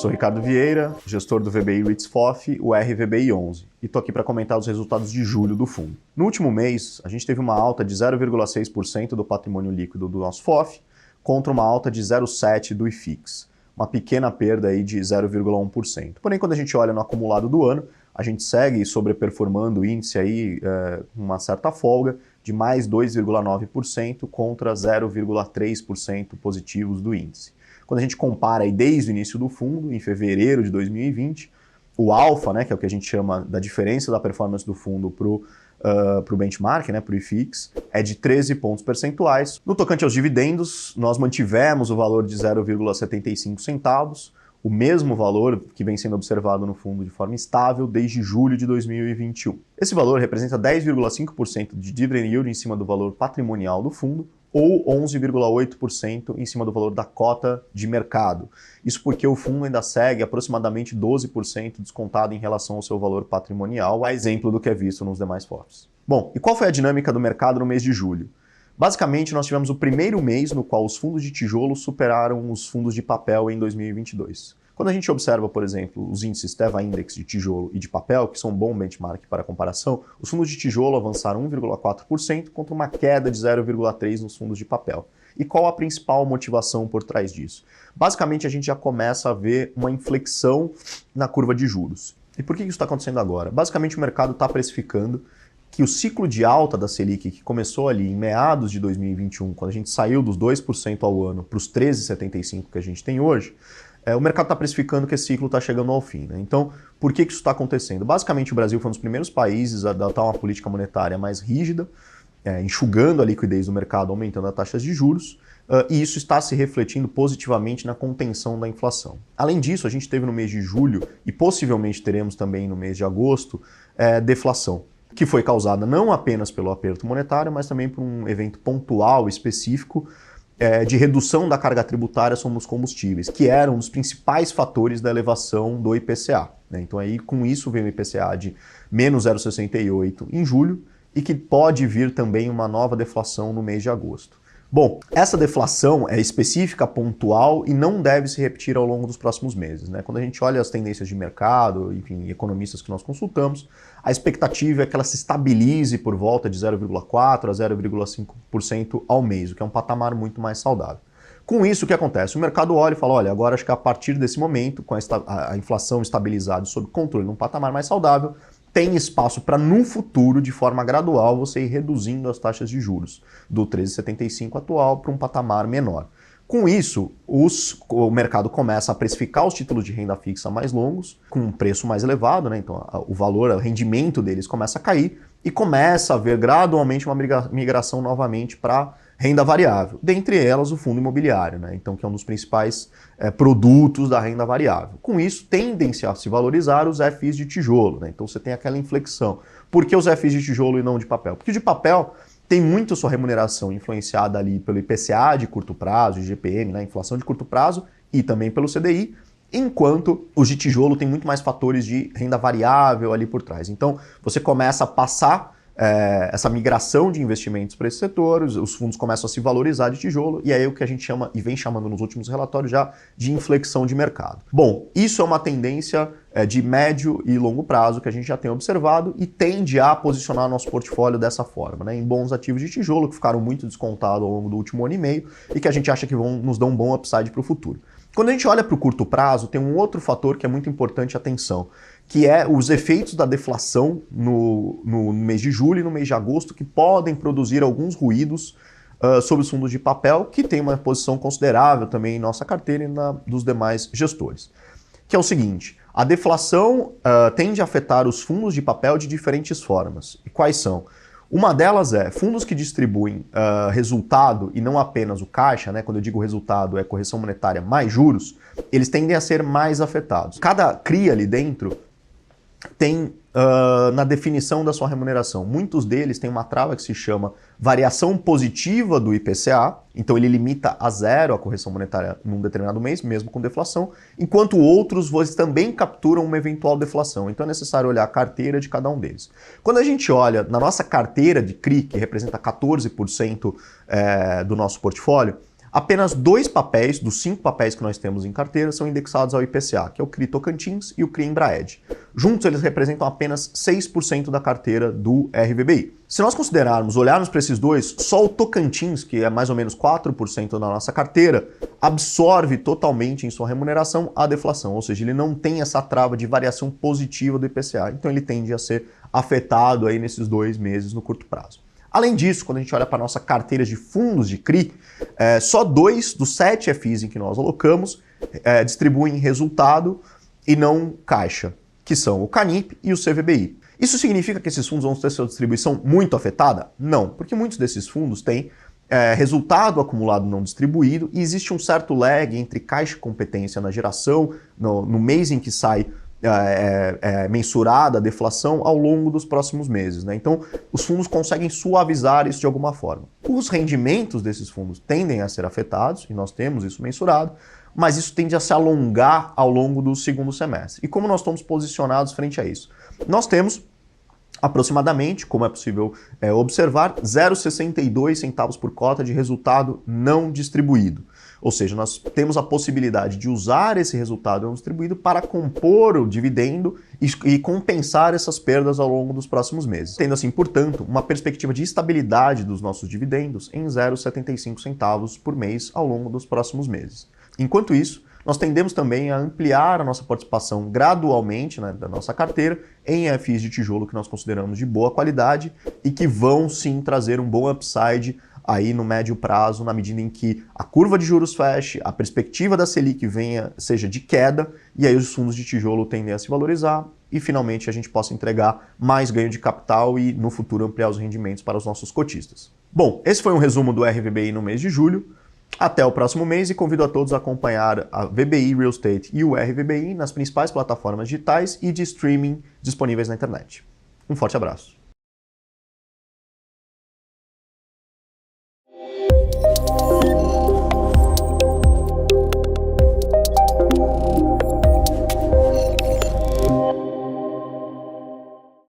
sou Ricardo Vieira, gestor do VBI REITs FOF, o RVBI 11, e estou aqui para comentar os resultados de julho do fundo. No último mês, a gente teve uma alta de 0,6% do patrimônio líquido do nosso FOF, contra uma alta de 0,7% do IFIX, uma pequena perda aí de 0,1%. Porém, quando a gente olha no acumulado do ano, a gente segue sobreperformando o índice aí com uma certa folga de mais 2,9% contra 0,3% positivos do índice. Quando a gente compara aí desde o início do fundo, em fevereiro de 2020, o alfa, né, que é o que a gente chama da diferença da performance do fundo para o benchmark, né, para o IFIX, é de 13 pontos percentuais. No tocante aos dividendos, nós mantivemos o valor de 0,75 centavos, o mesmo valor que vem sendo observado no fundo de forma estável desde julho de 2021. Esse valor representa 10,5% de dividend yield em cima do valor patrimonial do fundo, ou 11,8% em cima do valor da cota de mercado. Isso porque o fundo ainda segue aproximadamente 12% descontado em relação ao seu valor patrimonial, a exemplo do que é visto nos demais FOFs. Bom, e qual foi a dinâmica do mercado no mês de julho? Basicamente, nós tivemos o primeiro mês no qual os fundos de tijolo superaram os fundos de papel em 2022. Quando a gente observa, por exemplo, os índices Teva Index de tijolo e de papel, que são um bom benchmark para comparação, os fundos de tijolo avançaram 1,4% contra uma queda de 0,3% nos fundos de papel. E qual a principal motivação por trás disso? Basicamente, a gente já começa a ver uma inflexão na curva de juros. E por que isso está acontecendo agora? Basicamente, o mercado está precificando que o ciclo de alta da Selic, que começou ali em meados de 2021, quando a gente saiu dos 2% ao ano para os 13,75% que a gente tem hoje, o mercado está precificando que esse ciclo está chegando ao fim, né? Então, por que isso está acontecendo? Basicamente, o Brasil foi um dos primeiros países a adotar uma política monetária mais rígida, enxugando a liquidez do mercado, aumentando as taxas de juros, e isso está se refletindo positivamente na contenção da inflação. Além disso, a gente teve no mês de julho, e possivelmente teremos também no mês de agosto, deflação, que foi causada não apenas pelo aperto monetário, mas também por um evento pontual, específico, de redução da carga tributária sobre os combustíveis, que era um dos principais fatores da elevação do IPCA. Né? Então aí com isso veio o IPCA de menos 0,68 em julho e que pode vir também uma nova deflação no mês de agosto. Bom, essa deflação é específica, pontual e não deve se repetir ao longo dos próximos meses. Né? Quando a gente olha as tendências de mercado, enfim, economistas que nós consultamos, a expectativa é que ela se estabilize por volta de 0,4% a 0,5% ao mês, o que é um patamar muito mais saudável. Com isso, o que acontece? O mercado olha e fala, olha, agora acho que a partir desse momento, com a inflação estabilizada e sob controle num patamar mais saudável, tem espaço para, no futuro, de forma gradual, você ir reduzindo as taxas de juros do 13,75 atual para um patamar menor. Com isso, o mercado começa a precificar os títulos de renda fixa mais longos, com um preço mais elevado, né? Então o valor, o rendimento deles começa a cair e começa a haver gradualmente uma migração novamente para renda variável, dentre elas o fundo imobiliário, né? Então, que é um dos principais produtos da renda variável. Com isso, tendem-se a se valorizar os FIs de tijolo, né? Então você tem aquela inflexão. Por que os FIs de tijolo e não de papel? Porque de papel tem muito sua remuneração influenciada ali pelo IPCA de curto prazo, IGPM, né? Inflação de curto prazo, e também pelo CDI, enquanto os de tijolo tem muito mais fatores de renda variável ali por trás. Então você começa a passar essa migração de investimentos para esse setor, os fundos começam a se valorizar de tijolo, e aí o que a gente chama, e vem chamando nos últimos relatórios já, de inflexão de mercado. Bom, isso é uma tendência de médio e longo prazo que a gente já tem observado e tende a posicionar nosso portfólio dessa forma, né, em bons ativos de tijolo que ficaram muito descontados ao longo do último ano e meio e que a gente acha que vão nos dar um bom upside para o futuro. Quando a gente olha para o curto prazo, tem um outro fator que é muito importante atenção, que é os efeitos da deflação no mês de julho e no mês de agosto, que podem produzir alguns ruídos sobre os fundos de papel, que tem uma posição considerável também em nossa carteira e na dos demais gestores. Que é o seguinte, a deflação tende a afetar os fundos de papel de diferentes formas. E quais são? Uma delas é fundos que distribuem resultado e não apenas o caixa, né? Quando eu digo resultado é correção monetária mais juros, eles tendem a ser mais afetados. Cada CRI ali dentro tem na definição da sua remuneração. Muitos deles têm uma trava que se chama variação positiva do IPCA, então ele limita a zero a correção monetária num determinado mês, mesmo com deflação, enquanto outros vocês também capturam uma eventual deflação, então é necessário olhar a carteira de cada um deles. Quando a gente olha na nossa carteira de CRI, que representa 14% do nosso portfólio, Apenas 2 papéis dos 5 papéis que nós temos em carteira são indexados ao IPCA, que é o CRI Tocantins e o CRI Embraed. Juntos eles representam apenas 6% da carteira do RVBI. Se nós olharmos para esses dois, só o Tocantins, que é mais ou menos 4% da nossa carteira, absorve totalmente em sua remuneração a deflação, ou seja, ele não tem essa trava de variação positiva do IPCA, então ele tende a ser afetado aí nesses 2 meses no curto prazo. Além disso, quando a gente olha para a nossa carteira de fundos de CRI, só 2 dos 7 FIs em que nós alocamos distribuem resultado e não caixa, que são o Canip e o CVBI. Isso significa que esses fundos vão ter sua distribuição muito afetada? Não, porque muitos desses fundos têm resultado acumulado não distribuído e existe um certo lag entre caixa e competência na geração, no mês em que sai mensurada a deflação ao longo dos próximos meses, né? Então, os fundos conseguem suavizar isso de alguma forma. Os rendimentos desses fundos tendem a ser afetados, e nós temos isso mensurado, mas isso tende a se alongar ao longo do segundo semestre. E como nós estamos posicionados frente a isso? Nós temos aproximadamente, como é possível observar, 0,62 centavos por cota de resultado não distribuído. Ou seja, nós temos a possibilidade de usar esse resultado não distribuído para compor o dividendo e compensar essas perdas ao longo dos próximos meses. Tendo assim, portanto, uma perspectiva de estabilidade dos nossos dividendos em 0,75 centavos por mês ao longo dos próximos meses. Enquanto isso, nós tendemos também a ampliar a nossa participação gradualmente, né, da nossa carteira em FIs de tijolo que nós consideramos de boa qualidade e que vão sim trazer um bom upside aí no médio prazo, na medida em que a curva de juros feche, a perspectiva da Selic seja de queda, e aí os fundos de tijolo tendem a se valorizar e finalmente a gente possa entregar mais ganho de capital e no futuro ampliar os rendimentos para os nossos cotistas. Bom, esse foi um resumo do RVBI no mês de julho. Até o próximo mês e convido a todos a acompanhar a VBI Real Estate e o RVBI nas principais plataformas digitais e de streaming disponíveis na internet. Um forte abraço.